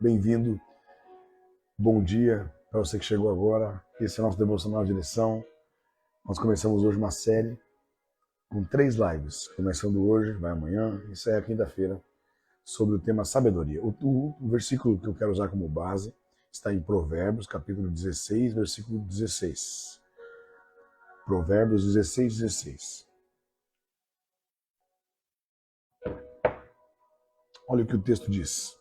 bem-vindo, bom dia para você que chegou agora. Esse é o nosso Devocional de Direção. Nós começamos hoje uma série com 3 lives, começando hoje, vai amanhã, isso é a quinta-feira, sobre o tema sabedoria. O versículo que eu quero usar como base está em Provérbios, capítulo 16, versículo 16. Provérbios 16, 16. Olha o que o texto diz.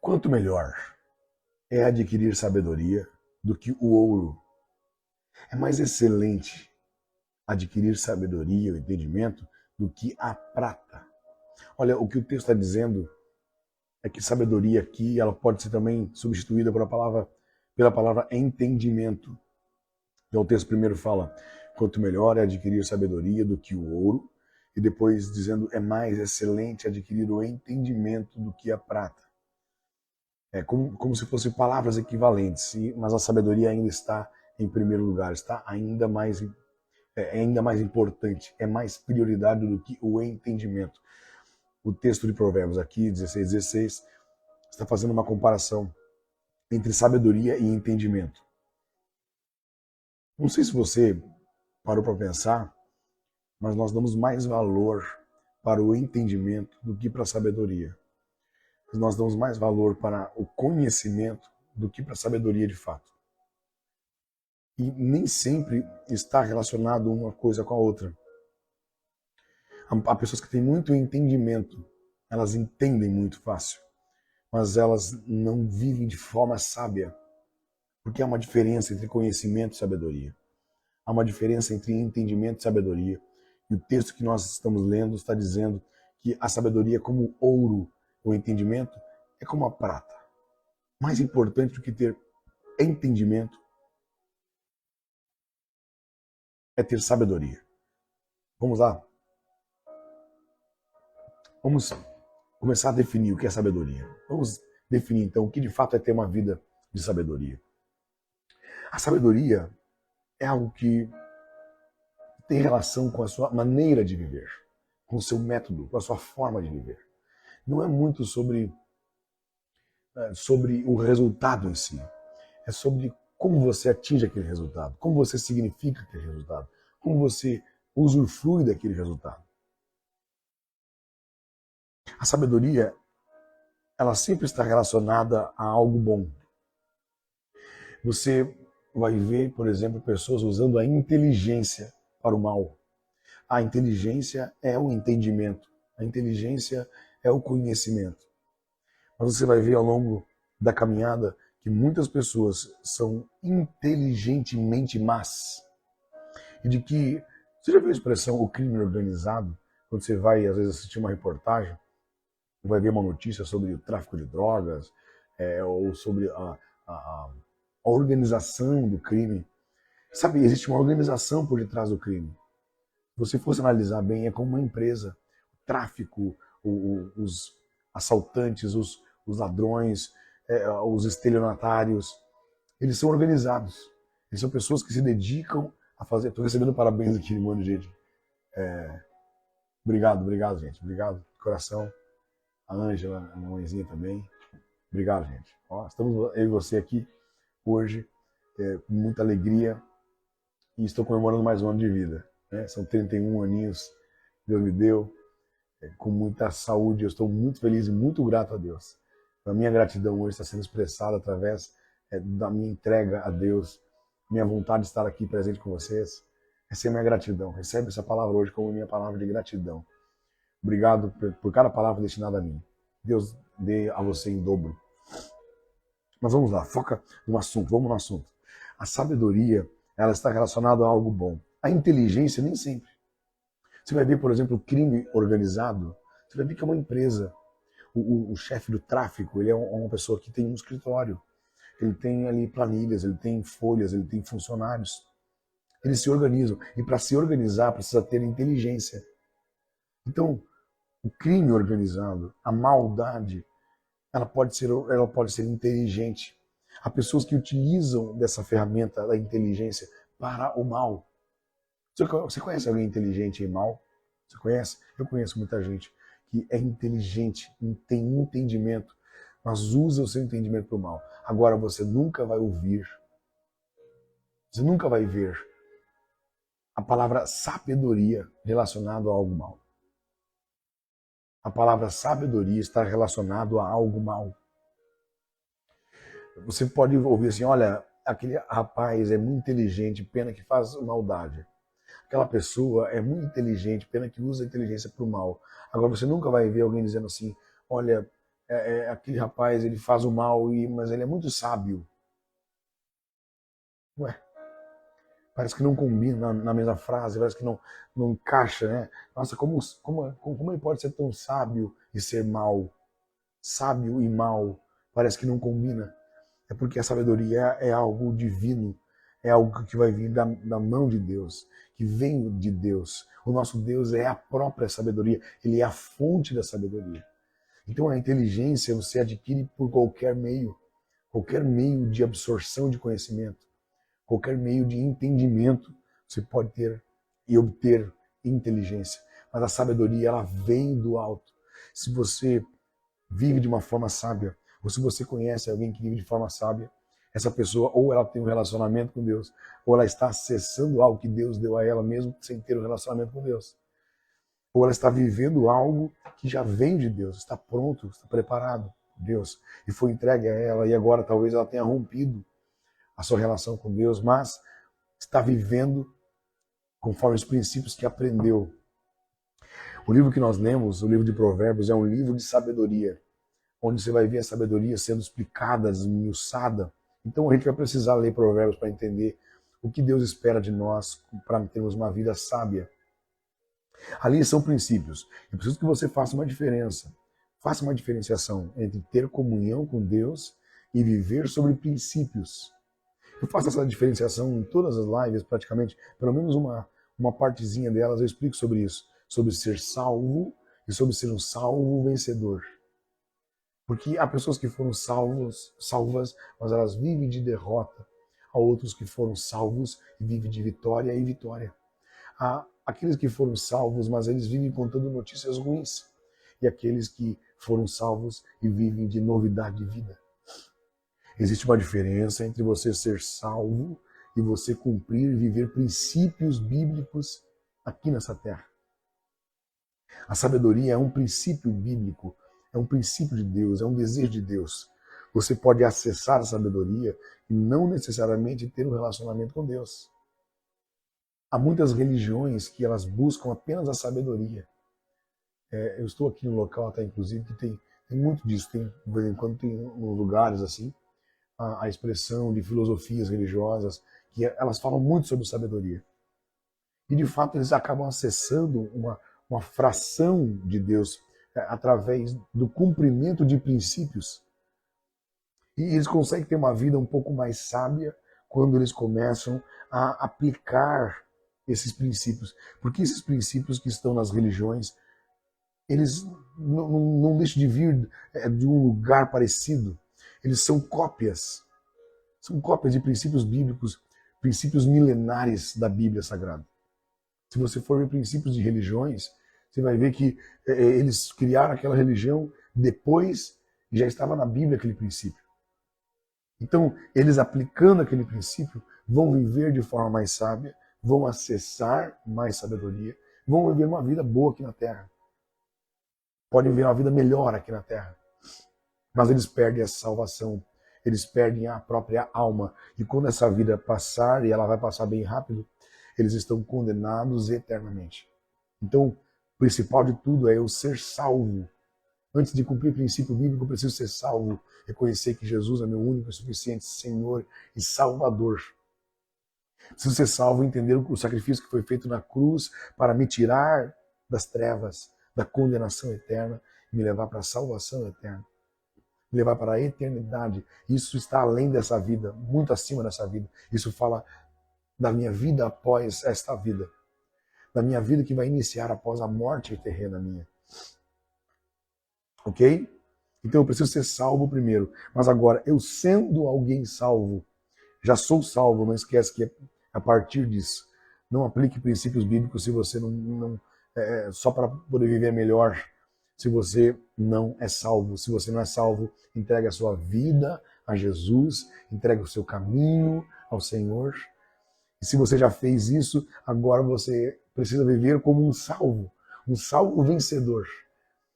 Quanto melhor é adquirir sabedoria do que o ouro. É mais excelente adquirir sabedoria, o entendimento, do que a prata. Olha, o que o texto está dizendo é que sabedoria aqui ela pode ser também substituída pela palavra entendimento. Então o texto primeiro fala, quanto melhor é adquirir sabedoria do que o ouro, e depois dizendo, é mais excelente adquirir o entendimento do que a prata. É como se fossem palavras equivalentes, mas a sabedoria ainda está em primeiro lugar, está ainda mais importante, é mais prioridade do que o entendimento. O texto de Provérbios aqui, 16, 16, está fazendo uma comparação entre sabedoria e entendimento. Não sei se você parou para pensar, mas nós damos mais valor para o entendimento do que para a sabedoria. Nós damos mais valor para o conhecimento do que para a sabedoria de fato. E nem sempre está relacionado uma coisa com a outra. Há pessoas que têm muito entendimento, elas entendem muito fácil, mas elas não vivem de forma sábia, porque há uma diferença entre conhecimento e sabedoria. Há uma diferença entre entendimento e sabedoria. E o texto que nós estamos lendo está dizendo que a sabedoria é como ouro, o entendimento é como a prata. Mais importante do que ter entendimento é ter sabedoria. Vamos lá? Vamos começar a definir o que é sabedoria. Vamos definir então o que de fato é ter uma vida de sabedoria. A sabedoria é algo que tem relação com a sua maneira de viver, com o seu método, com a sua forma de viver. Não é muito sobre o resultado em si. É sobre como você atinge aquele resultado, como você significa aquele resultado, como você usufrui daquele resultado. A sabedoria, ela sempre está relacionada a algo bom. Você vai ver, por exemplo, pessoas usando a inteligência para o mal. A inteligência é o entendimento, a inteligência é o conhecimento. Mas você vai ver ao longo da caminhada que muitas pessoas são inteligentemente más. E de que, você já viu a expressão o crime organizado? Quando você vai, às vezes, assistir uma reportagem, vai ver uma notícia sobre o tráfico de drogas, ou sobre a organização do crime. Sabe, existe uma organização por detrás do crime. Se você fosse analisar bem, é como uma empresa. O tráfico, os assaltantes, os ladrões, os estelionatários, eles são organizados. Eles são pessoas que se dedicam a fazer. Estou recebendo parabéns aqui de um monte de gente. Obrigado, gente. Obrigado de coração. A Ângela, a minha mãezinha também. Obrigado, gente. Ó, estamos eu e você aqui hoje com muita alegria e estou comemorando mais um ano de vida. Né? São 31 aninhos que Deus me deu, com muita saúde. Eu estou muito feliz e muito grato a Deus. A minha gratidão hoje está sendo expressada através da minha entrega a Deus, minha vontade de estar aqui presente com vocês. Essa é a minha gratidão. Recebe essa palavra hoje como minha palavra de gratidão. Obrigado por cada palavra destinada a mim. Deus dê a você em dobro. Mas vamos lá, foca no assunto, vamos no assunto. A sabedoria, ela está relacionada a algo bom. A inteligência, nem sempre. Você vai ver, por exemplo, o crime organizado, você vai ver que é uma empresa. O chefe do tráfico, ele é uma pessoa que tem um escritório. Ele tem ali planilhas, ele tem folhas, ele tem funcionários. Eles se organizam. E para se organizar, precisa ter inteligência. Então, o crime organizado, a maldade, ela pode ser inteligente. Há pessoas que utilizam dessa ferramenta da inteligência para o mal. Você conhece alguém inteligente e mal? Você conhece? Eu conheço muita gente que é inteligente, tem entendimento, mas usa o seu entendimento para o mal. Agora você nunca vai ouvir, você nunca vai ver a palavra sabedoria relacionada a algo mal. A palavra sabedoria está relacionada a algo mal. Você pode ouvir assim, olha, aquele rapaz é muito inteligente, pena que faz maldade. Aquela pessoa é muito inteligente, pena que usa a inteligência para o mal. Agora você nunca vai ver alguém dizendo assim, olha, aquele rapaz ele faz o mal, mas ele é muito sábio. Ué, parece que não combina na mesma frase, parece que não encaixa, né? Nossa, como ele pode ser tão sábio e ser mal? Sábio e mal, parece que não combina. É porque a sabedoria é algo divino, é algo que vai vir da mão de Deus, que vem de Deus. O nosso Deus é a própria sabedoria, ele é a fonte da sabedoria. Então a inteligência você adquire por qualquer meio de absorção de conhecimento, qualquer meio de entendimento, você pode ter e obter inteligência. Mas a sabedoria, ela vem do alto. Se você vive de uma forma sábia, ou se você conhece alguém que vive de forma sábia, essa pessoa ou ela tem um relacionamento com Deus, ou ela está acessando algo que Deus deu a ela mesmo sem ter um relacionamento com Deus. Ou ela está vivendo algo que já vem de Deus, está pronto, está preparado por Deus, e foi entregue a ela, e agora talvez ela tenha rompido a sua relação com Deus, mas está vivendo conforme os princípios que aprendeu. O livro que nós lemos, o livro de Provérbios, é um livro de sabedoria, onde você vai ver a sabedoria sendo explicada, esmiuçada. Então a gente vai precisar ler Provérbios para entender o que Deus espera de nós para termos uma vida sábia. Ali são princípios. Eu preciso que você faça uma diferença. Faça uma diferenciação entre ter comunhão com Deus e viver sobre princípios. Eu faço essa diferenciação em todas as lives, praticamente, pelo menos uma partezinha delas eu explico sobre isso. Sobre ser salvo e sobre ser um salvo vencedor. Porque há pessoas que foram salvas, mas elas vivem de derrota. Há outros que foram salvos e vivem de vitória e vitória. Há aqueles que foram salvos, mas eles vivem contando notícias ruins. E aqueles que foram salvos e vivem de novidade de vida. Existe uma diferença entre você ser salvo e você cumprir e viver princípios bíblicos aqui nessa terra. A sabedoria é um princípio bíblico, é um princípio de Deus, é um desejo de Deus. Você pode acessar a sabedoria e não necessariamente ter um relacionamento com Deus. Há muitas religiões que elas buscam apenas a sabedoria. Eu estou aqui no local, até inclusive, que tem muito disso. De vez em quando tem lugares assim, a expressão de filosofias religiosas, que elas falam muito sobre sabedoria. E de fato eles acabam acessando uma fração de Deus através do cumprimento de princípios. E eles conseguem ter uma vida um pouco mais sábia quando eles começam a aplicar esses princípios. Porque esses princípios que estão nas religiões, eles não deixam de vir de um lugar parecido. Eles são cópias. São cópias de princípios bíblicos, princípios milenares da Bíblia Sagrada. Se você for ver princípios de religiões, você vai ver que eles criaram aquela religião depois e já estava na Bíblia aquele princípio. Então, eles aplicando aquele princípio, vão viver de forma mais sábia, vão acessar mais sabedoria, vão viver uma vida boa aqui na Terra. Podem viver uma vida melhor aqui na Terra. Mas eles perdem a salvação, eles perdem a própria alma. E quando essa vida passar, e ela vai passar bem rápido, eles estão condenados eternamente. Então, o principal de tudo é eu ser salvo. Antes de cumprir o princípio bíblico, eu preciso ser salvo. Reconhecer que Jesus é meu único e suficiente Senhor e Salvador. Preciso ser salvo e entender o sacrifício que foi feito na cruz para me tirar das trevas, da condenação eterna e me levar para a salvação eterna. Me levar para a eternidade. Isso está além dessa vida, muito acima dessa vida. Isso fala da minha vida após esta vida. Da minha vida que vai iniciar após a morte terrena minha. Ok? Então eu preciso ser salvo primeiro. Mas agora, eu sendo alguém salvo, já sou salvo, não esquece que a partir disso, não aplique princípios bíblicos se você não só para poder viver melhor. se você não é salvo. Se você não é salvo, entregue a sua vida a Jesus, entregue o seu caminho ao Senhor. E se você já fez isso, agora você precisa viver como um salvo vencedor.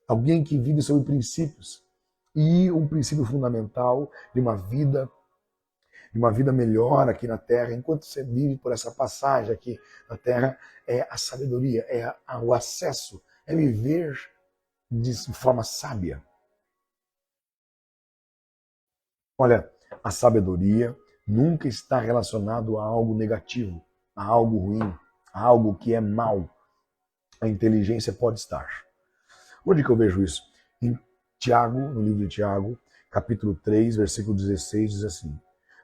Alguém que vive sobre princípios. E um princípio fundamental de uma vida melhor aqui na Terra, enquanto você vive por essa passagem aqui na Terra, é a sabedoria, o acesso, é viver de forma sábia. Olha, a sabedoria nunca está relacionado a algo negativo, a algo ruim, a algo que é mal. A inteligência pode estar. Onde que eu vejo isso? Em Tiago, no livro de Tiago, capítulo 3, versículo 16, diz assim: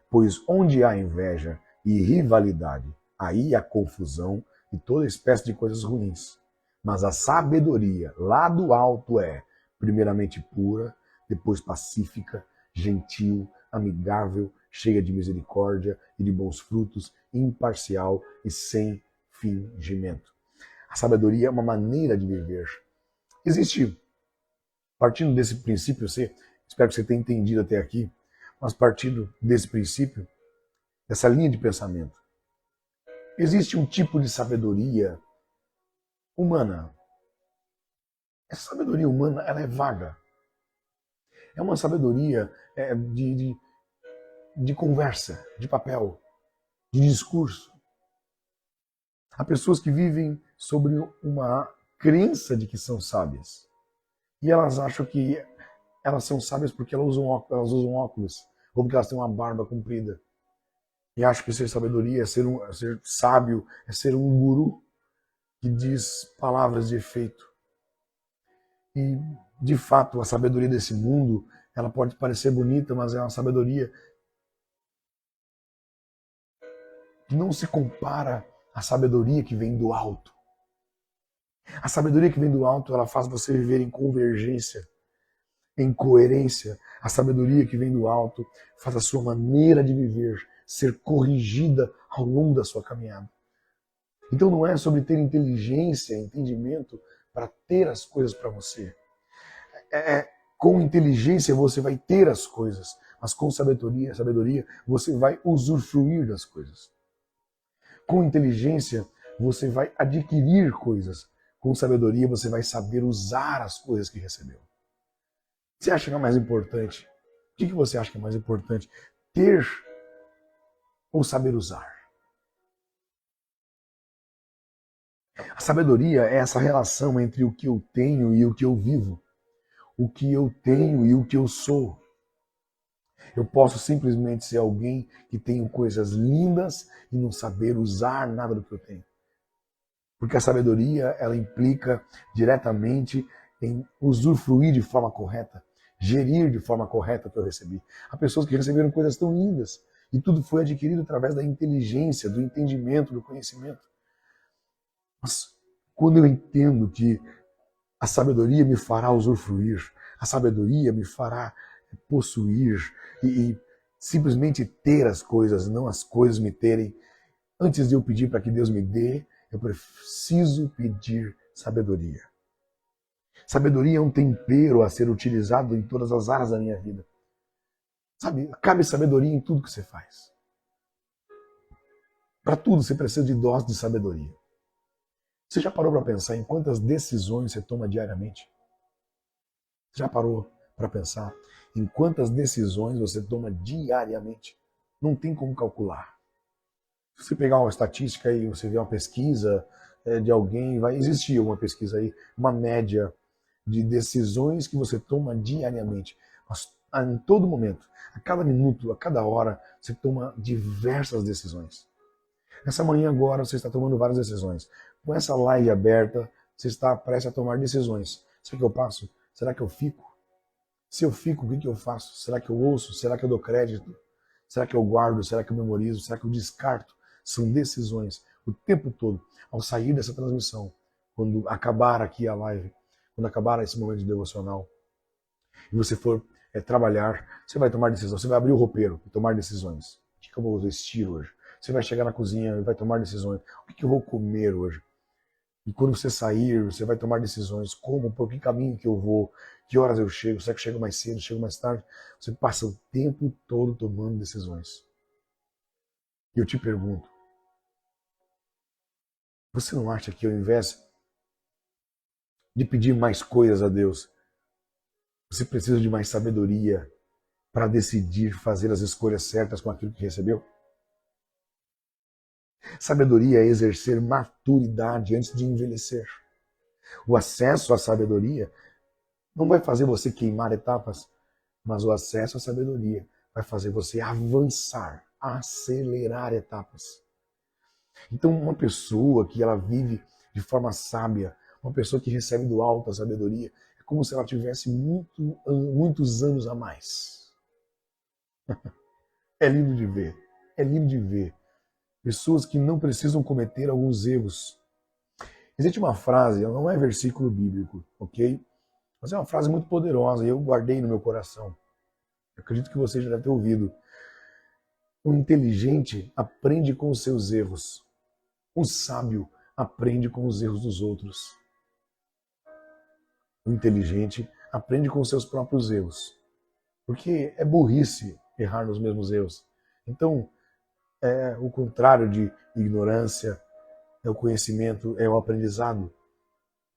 pois onde há inveja e rivalidade, aí há confusão e toda espécie de coisas ruins. Mas a sabedoria lá do alto é, primeiramente pura, depois pacífica, gentil, amigável, cheia de misericórdia e de bons frutos, imparcial e sem fingimento. A sabedoria é uma maneira de viver. Existe, partindo desse princípio, espero que você tenha entendido até aqui, mas partindo desse princípio, dessa linha de pensamento, existe um tipo de sabedoria humana. Essa sabedoria humana, ela é vaga. É uma sabedoria de conversa, de papel, de discurso. Há pessoas que vivem sobre uma crença de que são sábias. E elas acham que elas são sábias porque elas usam óculos, ou porque elas têm uma barba comprida. E acham que ser sabedoria é ser sábio, é ser um guru que diz palavras de efeito. E, de fato, a sabedoria desse mundo, ela pode parecer bonita, mas é uma sabedoria que não se compara à sabedoria que vem do alto. A sabedoria que vem do alto, ela faz você viver em convergência, em coerência. A sabedoria que vem do alto faz a sua maneira de viver ser corrigida ao longo da sua caminhada. Então não é sobre ter inteligência, entendimento para ter as coisas para você. Com inteligência você vai ter as coisas, mas com sabedoria você vai usufruir das coisas. Com inteligência você vai adquirir coisas. Com sabedoria você vai saber usar as coisas que recebeu. Você acha que é mais importante? O que você acha que é mais importante? Ter ou saber usar? A sabedoria é essa relação entre o que eu tenho e o que eu vivo. O que eu tenho e o que eu sou. Eu posso simplesmente ser alguém que tem coisas lindas e não saber usar nada do que eu tenho. Porque a sabedoria, ela implica diretamente em usufruir de forma correta, gerir de forma correta o que eu recebi. Há pessoas que receberam coisas tão lindas e tudo foi adquirido através da inteligência, do entendimento, do conhecimento. Mas quando eu entendo que a sabedoria me fará usufruir, a sabedoria me fará possuir e simplesmente ter as coisas, não as coisas me terem. Antes de eu pedir para que Deus me dê, eu preciso pedir sabedoria. Sabedoria é um tempero a ser utilizado em todas as áreas da minha vida. Sabe, cabe sabedoria em tudo que você faz. Para tudo você precisa de dose de sabedoria. Você já parou para pensar em quantas decisões você toma diariamente? Você já parou para pensar em quantas decisões você toma diariamente? Não tem como calcular. Se você pegar uma estatística e você ver uma pesquisa de alguém, vai existir uma pesquisa aí, uma média de decisões que você toma diariamente. Mas em todo momento, a cada minuto, a cada hora, você toma diversas decisões. Nessa manhã agora você está tomando várias decisões. Com essa live aberta, você está prestes a tomar decisões. Será que eu passo? Será que eu fico? Se eu fico, o que eu faço? Será que eu ouço? Será que eu dou crédito? Será que eu guardo? Será que eu memorizo? Será que eu descarto? São decisões o tempo todo. Ao sair dessa transmissão, quando acabar aqui a live, quando acabar esse momento de devocional, e você for trabalhar, você vai tomar decisão. Você vai abrir o roupeiro e tomar decisões. O que eu vou vestir hoje? Você vai chegar na cozinha e vai tomar decisões. O que eu vou comer hoje? E quando você sair, você vai tomar decisões, como, por que caminho que eu vou, que horas eu chego, será que eu chego mais cedo, chego mais tarde? Você passa o tempo todo tomando decisões. E eu te pergunto, você não acha que ao invés de pedir mais coisas a Deus, você precisa de mais sabedoria para decidir fazer as escolhas certas com aquilo que recebeu? Sabedoria é exercer maturidade antes de envelhecer. O acesso à sabedoria não vai fazer você queimar etapas, mas o acesso à sabedoria vai fazer você avançar, acelerar etapas. Então, uma pessoa que ela vive de forma sábia, uma pessoa que recebe do alto a sabedoria, é como se ela tivesse muitos anos a mais. É lindo de ver, é lindo de ver. Pessoas que não precisam cometer alguns erros. Existe uma frase, ela não é versículo bíblico, ok? Mas é uma frase muito poderosa e eu guardei no meu coração. Eu acredito que você já deve ter ouvido. O inteligente aprende com os seus erros. O sábio aprende com os erros dos outros. O inteligente aprende com os seus próprios erros. Porque é burrice errar nos mesmos erros. Então, é o contrário de ignorância, é o conhecimento, é o aprendizado.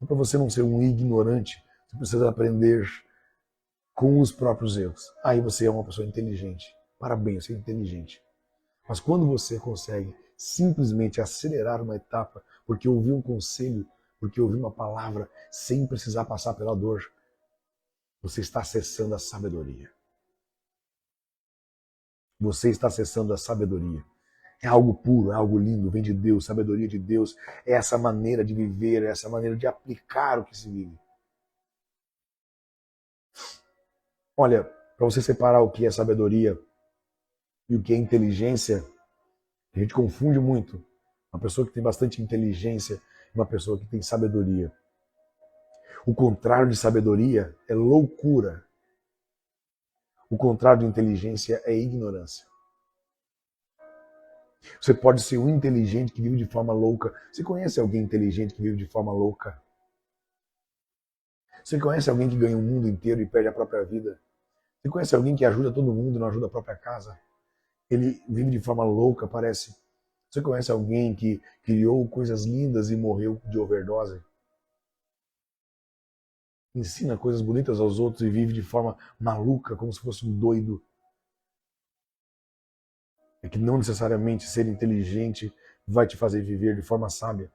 Então, para você não ser um ignorante, você precisa aprender com os próprios erros. Aí você é uma pessoa inteligente. Parabéns, você é inteligente. Mas quando você consegue simplesmente acelerar uma etapa, porque ouviu um conselho, porque ouviu uma palavra, sem precisar passar pela dor, você está acessando a sabedoria. Você está acessando a sabedoria. É algo puro, é algo lindo, vem de Deus, sabedoria de Deus. É essa maneira de viver, é essa maneira de aplicar o que se vive. Olha, para você separar o que é sabedoria e o que é inteligência, a gente confunde muito. Uma pessoa que tem bastante inteligência e uma pessoa que tem sabedoria. O contrário de sabedoria é loucura. O contrário de inteligência é ignorância. Você pode ser um inteligente que vive de forma louca. Você conhece alguém inteligente que vive de forma louca? Você conhece alguém que ganha o mundo inteiro e perde a própria vida? Você conhece alguém que ajuda todo mundo e não ajuda a própria casa? Ele vive de forma louca, parece. Você conhece alguém que criou coisas lindas e morreu de overdose? Ensina coisas bonitas aos outros e vive de forma maluca, como se fosse um doido. É que não necessariamente ser inteligente vai te fazer viver de forma sábia.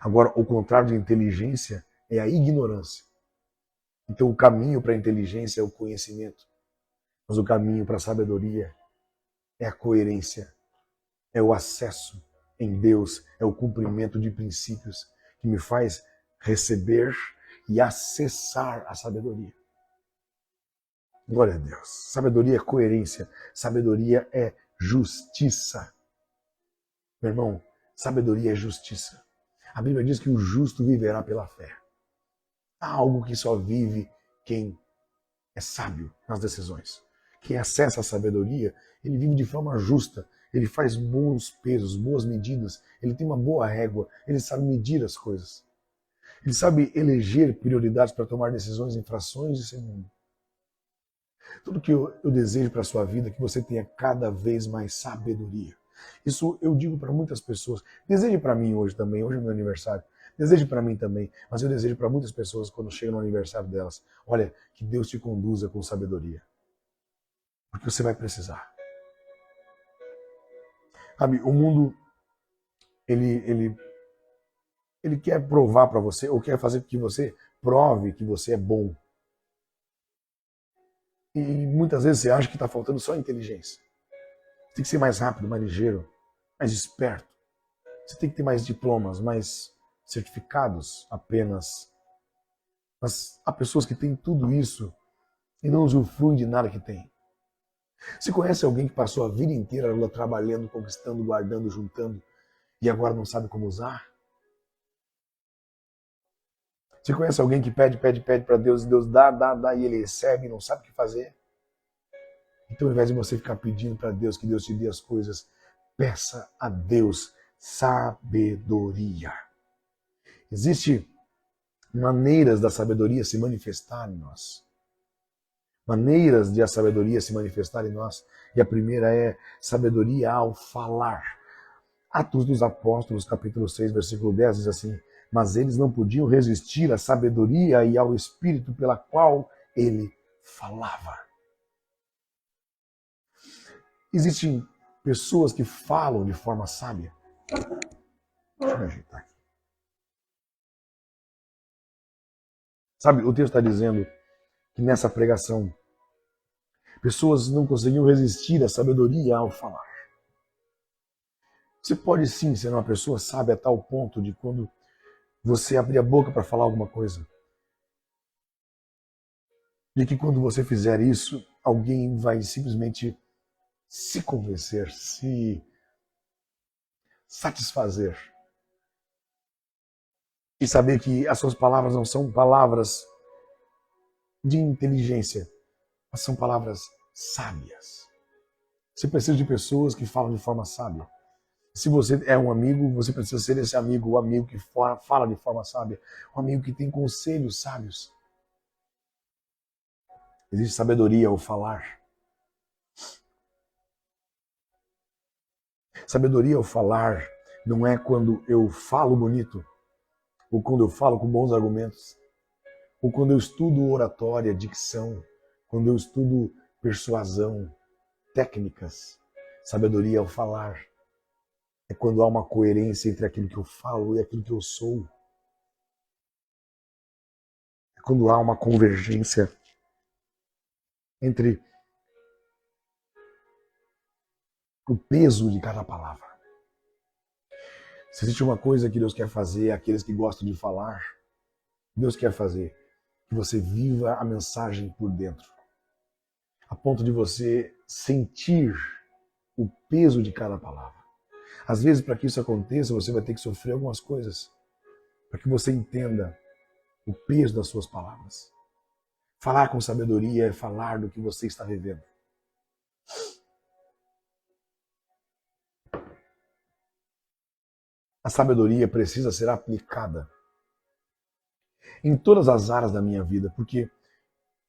Agora, o contrário de inteligência é a ignorância. Então, o caminho para a inteligência é o conhecimento. Mas o caminho para a sabedoria é a coerência, é o acesso em Deus, é o cumprimento de princípios que me faz receber e acessar a sabedoria. Glória a Deus. Sabedoria é coerência, sabedoria é justiça. Meu irmão, sabedoria é justiça. A Bíblia diz que o justo viverá pela fé. Há algo que só vive quem é sábio nas decisões. Quem acessa a sabedoria, ele vive de forma justa, ele faz bons pesos, boas medidas, ele tem uma boa régua, ele sabe medir as coisas. Ele sabe eleger prioridades para tomar decisões em frações de segundo. Tudo que eu desejo para a sua vida é que você tenha cada vez mais sabedoria. Isso eu digo para muitas pessoas. Deseje para mim hoje também, hoje é meu aniversário. Deseje para mim também, mas eu desejo para muitas pessoas quando chega no aniversário delas. Olha, que Deus te conduza com sabedoria. Porque você vai precisar. Sabe, o mundo, ele quer provar para você, ou quer fazer com que você prove que você é bom. E muitas vezes você acha que está faltando só inteligência. Você tem que ser mais rápido, mais ligeiro, mais esperto. Você tem que ter mais diplomas, mais certificados apenas. Mas há pessoas que têm tudo isso e não usufruem de nada que tem. Você conhece alguém que passou a vida inteira trabalhando, conquistando, guardando, juntando e agora não sabe como usar? Você conhece alguém que pede para Deus e Deus dá e ele recebe e não sabe o que fazer? Então, ao invés de você ficar pedindo para Deus que Deus te dê as coisas, peça a Deus sabedoria. Existem maneiras da sabedoria se manifestar em nós. Maneiras de a sabedoria se manifestar em nós. E a primeira é sabedoria ao falar. Atos dos Apóstolos, capítulo 6, versículo 10, diz assim: mas eles não podiam resistir à sabedoria e ao Espírito pela qual ele falava. Existem pessoas que falam de forma sábia. Deixa eu me ajeitar aqui. Sabe, o texto está dizendo que nessa pregação, pessoas não conseguiam resistir à sabedoria ao falar. Você pode sim ser uma pessoa sábia a tal ponto de quando você abrir a boca para falar alguma coisa, de que quando você fizer isso, alguém vai simplesmente se convencer, se satisfazer e saber que as suas palavras não são palavras de inteligência, mas são palavras sábias. Você precisa de pessoas que falam de forma sábia. Se você é um amigo, você precisa ser esse amigo, o amigo que fala de forma sábia, o amigo que tem conselhos sábios. Existe sabedoria ao falar. Sabedoria ao falar não é quando eu falo bonito, ou quando eu falo com bons argumentos, ou quando eu estudo oratória, dicção, quando eu estudo persuasão, técnicas. Sabedoria ao falar é quando há uma coerência entre aquilo que eu falo e aquilo que eu sou. É quando há uma convergência entre o peso de cada palavra. Se existe uma coisa que Deus quer fazer, aqueles que gostam de falar, Deus quer fazer que você viva a mensagem por dentro, a ponto de você sentir o peso de cada palavra. Às vezes, para que isso aconteça, você vai ter que sofrer algumas coisas, para que você entenda o peso das suas palavras. Falar com sabedoria é falar do que você está vivendo. A sabedoria precisa ser aplicada em todas as áreas da minha vida, porque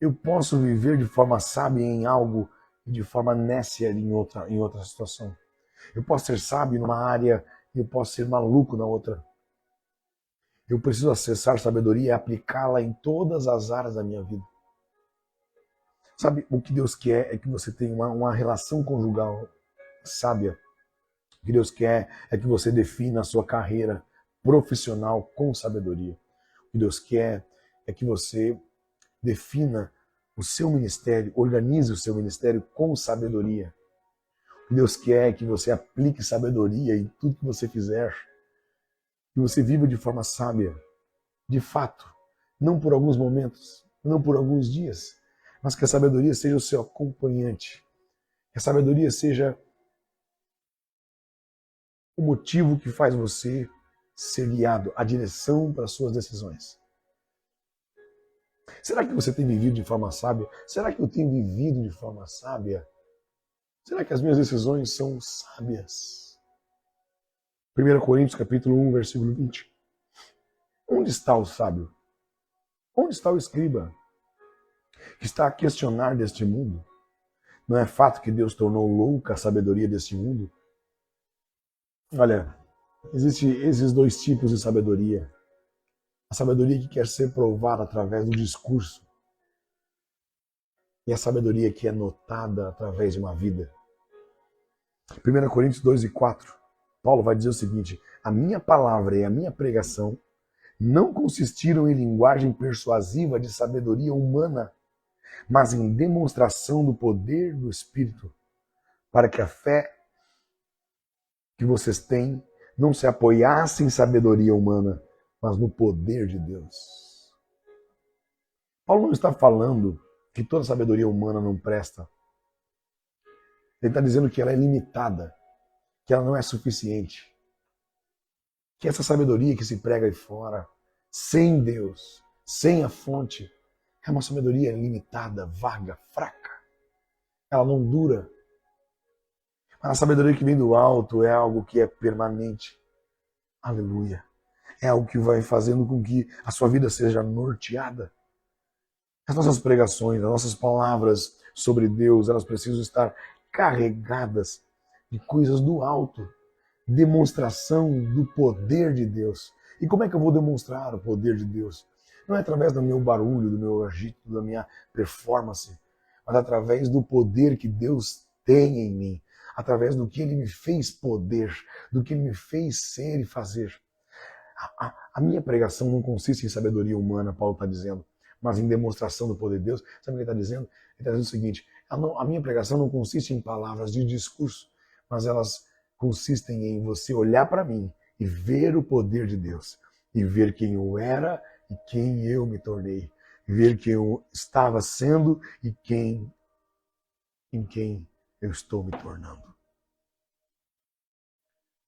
eu posso viver de forma sábia em algo e de forma nécia em outra situação. Eu posso ser sábio numa área e eu posso ser maluco na outra. Eu preciso acessar sabedoria e aplicá-la em todas as áreas da minha vida. Sabe, o que Deus quer é que você tenha uma relação conjugal sábia. O que Deus quer é que você defina a sua carreira profissional com sabedoria. O que Deus quer é que você defina o seu ministério, organize o seu ministério com sabedoria. O que Deus quer é que você aplique sabedoria em tudo que você fizer. Que você viva de forma sábia, de fato, não por alguns momentos, não por alguns dias, mas que a sabedoria seja o seu acompanhante. Que a sabedoria seja o motivo que faz você ser guiado, a direção para as suas decisões. Será que você tem vivido de forma sábia? Será que eu tenho vivido de forma sábia? Será que as minhas decisões são sábias? 1 Coríntios capítulo 1, versículo 20. Onde está o sábio? Onde está o escriba? Que está a questionar deste mundo? Não é fato que Deus tornou louca a sabedoria deste mundo? Olha, existem esses dois tipos de sabedoria. A sabedoria que quer ser provada através do discurso e a sabedoria que é notada através de uma vida. 1 Coríntios 2 e 4, Paulo vai dizer o seguinte: a minha palavra e a minha pregação não consistiram em linguagem persuasiva de sabedoria humana, mas em demonstração do poder do Espírito, para que a fé que vocês têm não se apoiasse em sabedoria humana, mas no poder de Deus. Paulo não está falando que toda sabedoria humana não presta. Ele está dizendo que ela é limitada, que ela não é suficiente. Que essa sabedoria que se prega aí fora, sem Deus, sem a fonte, é uma sabedoria limitada, vaga, fraca. Ela não dura. Mas a sabedoria que vem do alto é algo que é permanente. Aleluia. É algo que vai fazendo com que a sua vida seja norteada. As nossas pregações, as nossas palavras sobre Deus, elas precisam estar carregadas de coisas do alto, demonstração do poder de Deus. E como é que eu vou demonstrar o poder de Deus? Não é através do meu barulho, do meu agito, da minha performance, mas através do poder que Deus tem em mim, através do que Ele me fez poder, do que Ele me fez ser e fazer. A minha pregação não consiste em sabedoria humana, Paulo está dizendo, mas em demonstração do poder de Deus. Sabe o que ele está dizendo? Ele está dizendo o seguinte: a minha pregação não consiste em palavras de discurso, mas elas consistem em você olhar para mim e ver o poder de Deus, e ver quem eu era e quem eu me tornei, ver quem eu estava sendo e em quem eu estou me tornando.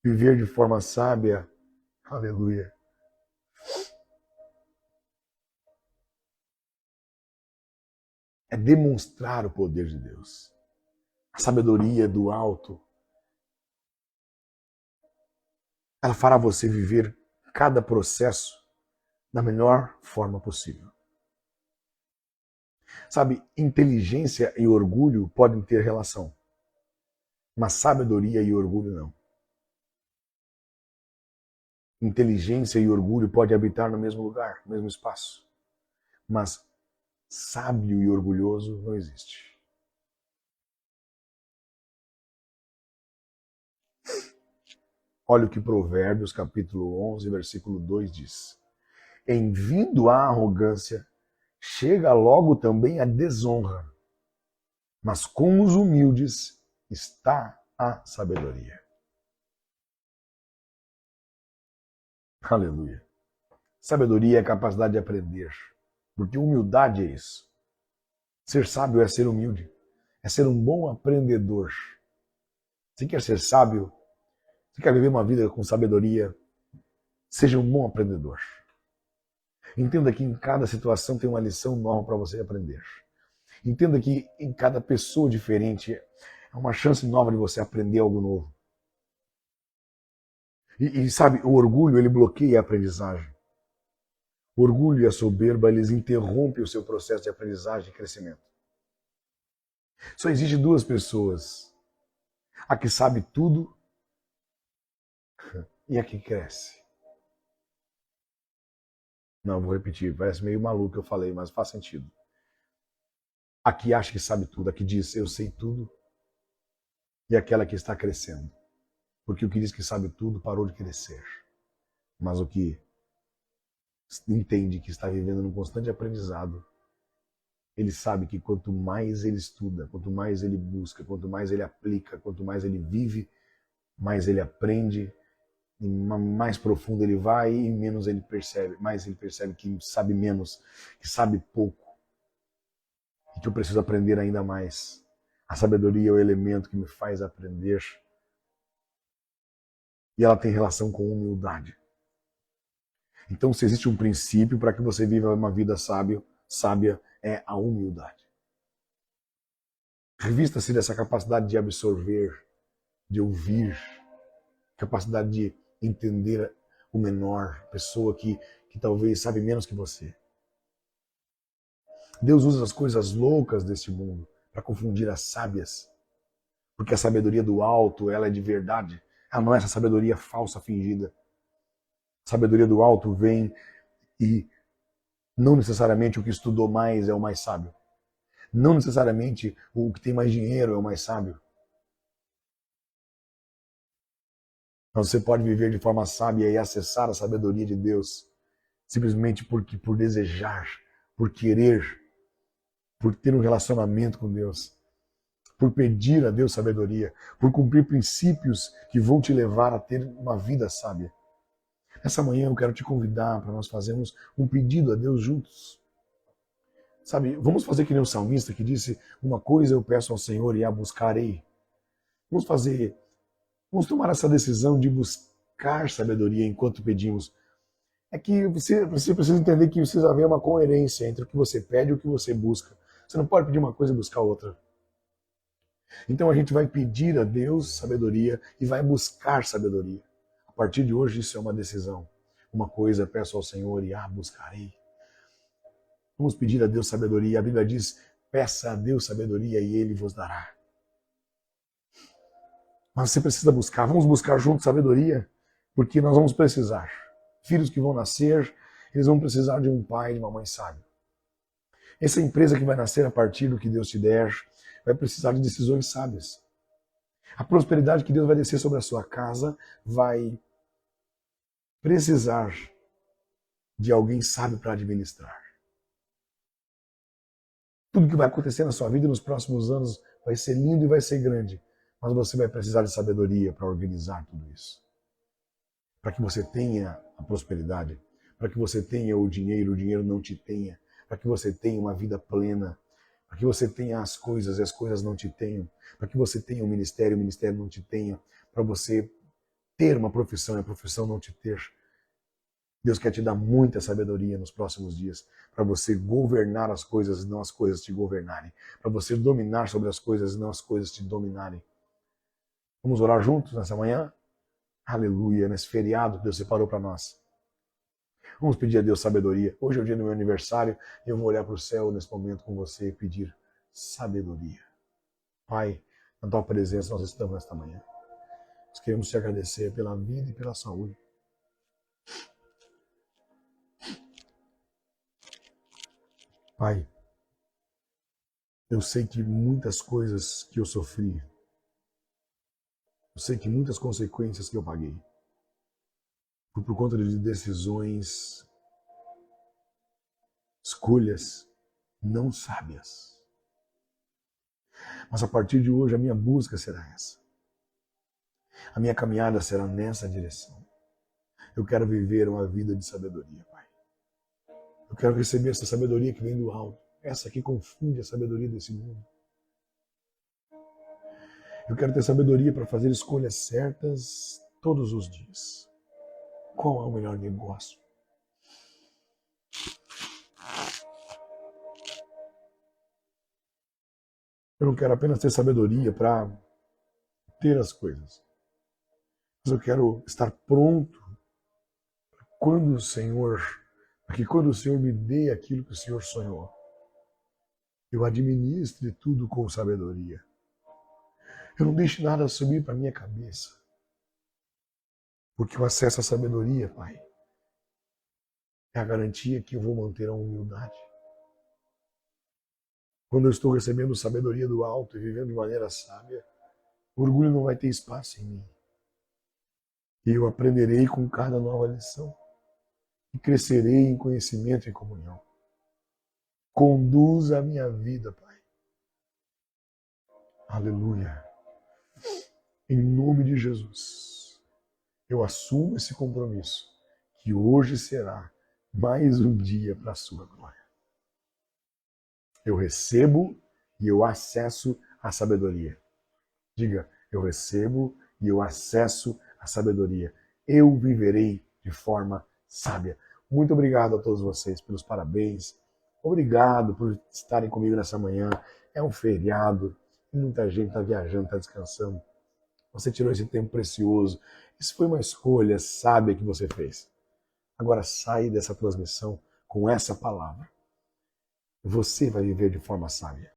Viver de forma sábia, aleluia, é demonstrar o poder de Deus. A sabedoria do alto, ela fará você viver cada processo da melhor forma possível. Sabe, inteligência e orgulho podem ter relação, mas sabedoria e orgulho não. Inteligência e orgulho podem habitar no mesmo lugar, no mesmo espaço, mas sábio e orgulhoso não existe. Olha o que Provérbios capítulo 11, versículo 2 diz. Em vindo a arrogância, chega logo também a desonra, mas com os humildes está a sabedoria. Aleluia. Sabedoria é a capacidade de aprender, porque humildade é isso. Ser sábio é ser humilde, é ser um bom aprendedor. Você quer ser sábio? Você quer viver uma vida com sabedoria? Seja um bom aprendedor. Entenda que em cada situação tem uma lição nova para você aprender. Entenda que em cada pessoa diferente é uma chance nova de você aprender algo novo. E sabe, o orgulho, ele bloqueia a aprendizagem. O orgulho e a soberba, eles interrompem o seu processo de aprendizagem e crescimento. Só existe duas pessoas. A que sabe tudo e a que cresce. Não, vou repetir, parece meio maluco que eu falei, mas faz sentido. A que acha que sabe tudo, a que diz eu sei tudo, e aquela que está crescendo. Porque o que diz que sabe tudo parou de crescer. Mas o que entende que está vivendo num constante aprendizado, ele sabe que quanto mais ele estuda, quanto mais ele busca, quanto mais ele aplica, quanto mais ele vive, mais ele aprende, e mais profundo ele vai e menos ele percebe, mais ele percebe que sabe menos, que sabe pouco, e que eu preciso aprender ainda mais. A sabedoria é o elemento que me faz aprender, e ela tem relação com humildade. Então, se existe um princípio para que você viva uma vida sábia, é a humildade. Revista-se dessa capacidade de absorver, de ouvir, capacidade de entender o menor, pessoa que talvez sabe menos que você. Deus usa as coisas loucas deste mundo para confundir as sábias, porque a sabedoria do alto, ela é de verdade. Ela não é essa sabedoria falsa, fingida. A sabedoria do alto vem e não necessariamente o que estudou mais é o mais sábio. Não necessariamente o que tem mais dinheiro é o mais sábio. Mas você pode viver de forma sábia e acessar a sabedoria de Deus simplesmente por desejar, por querer, por ter um relacionamento com Deus, por pedir a Deus sabedoria, por cumprir princípios que vão te levar a ter uma vida sábia. Essa manhã eu quero te convidar para nós fazermos um pedido a Deus juntos. Sabe, vamos fazer que nem o salmista que disse, uma coisa eu peço ao Senhor e a buscarei. Vamos tomar essa decisão de buscar sabedoria enquanto pedimos. É que você precisa entender que precisa haver uma coerência entre o que você pede e o que você busca. Você não pode pedir uma coisa e buscar outra. Então a gente vai pedir a Deus sabedoria e vai buscar sabedoria. A partir de hoje isso é uma decisão. uma coisa peço ao Senhor e a buscarei. Vamos pedir a Deus sabedoria. A Bíblia diz, peça a Deus sabedoria e Ele vos dará. Mas você precisa buscar. Vamos buscar juntos sabedoria, porque nós vamos precisar. Filhos que vão nascer, eles vão precisar de um pai e de uma mãe sábio. Essa empresa que vai nascer a partir do que Deus te der, vai precisar de decisões sábias. A prosperidade que Deus vai descer sobre a sua casa vai precisar de alguém sábio para administrar. Tudo que vai acontecer na sua vida nos próximos anos vai ser lindo e vai ser grande, mas você vai precisar de sabedoria para organizar tudo isso. Para que você tenha a prosperidade, para que você tenha o dinheiro não te tenha, para que você tenha uma vida plena, para que você tenha as coisas e as coisas não te tenham, para que você tenha o ministério não te tenha, para você ter uma profissão e a profissão não te ter. Deus quer te dar muita sabedoria nos próximos dias, para você governar as coisas e não as coisas te governarem, para você dominar sobre as coisas e não as coisas te dominarem. Vamos orar juntos nessa manhã? Aleluia, nesse feriado que Deus separou para nós. Vamos pedir a Deus sabedoria. Hoje é o dia do meu aniversário e eu vou olhar para o céu nesse momento com você e pedir sabedoria. Pai, na tua presença nós estamos nesta manhã. Nós queremos te agradecer pela vida e pela saúde. Pai, eu sei que muitas coisas que eu sofri, eu sei que muitas consequências que eu paguei, foi por conta de decisões, escolhas não sábias. Mas a partir de hoje a minha busca será essa. A minha caminhada será nessa direção. Eu quero viver uma vida de sabedoria, Pai. Eu quero receber essa sabedoria que vem do alto, essa que confunde a sabedoria desse mundo. Eu quero ter sabedoria para fazer escolhas certas todos os dias. Qual é o melhor negócio? Eu não quero apenas ter sabedoria para ter as coisas, mas eu quero estar pronto para que quando o Senhor me dê aquilo que o Senhor sonhou, eu administre tudo com sabedoria. Eu não deixe nada subir para minha cabeça, porque o acesso à sabedoria, Pai, é a garantia que eu vou manter a humildade. Quando eu estou recebendo sabedoria do alto e vivendo de maneira sábia, o orgulho não vai ter espaço em mim. E eu aprenderei com cada nova lição. E crescerei em conhecimento e comunhão. Conduza a minha vida, Pai. Aleluia. Em nome de Jesus, eu assumo esse compromisso, que hoje será mais um dia para a sua glória. Eu recebo e eu acesso a sabedoria. Diga, eu recebo e eu acesso a sabedoria. Eu viverei de forma sábia. Muito obrigado a todos vocês pelos parabéns. Obrigado por estarem comigo nessa manhã. É um feriado. Muita gente está viajando, está descansando. Você tirou esse tempo precioso. Isso foi uma escolha sábia que você fez. Agora sai dessa transmissão com essa palavra. Você vai viver de forma sábia.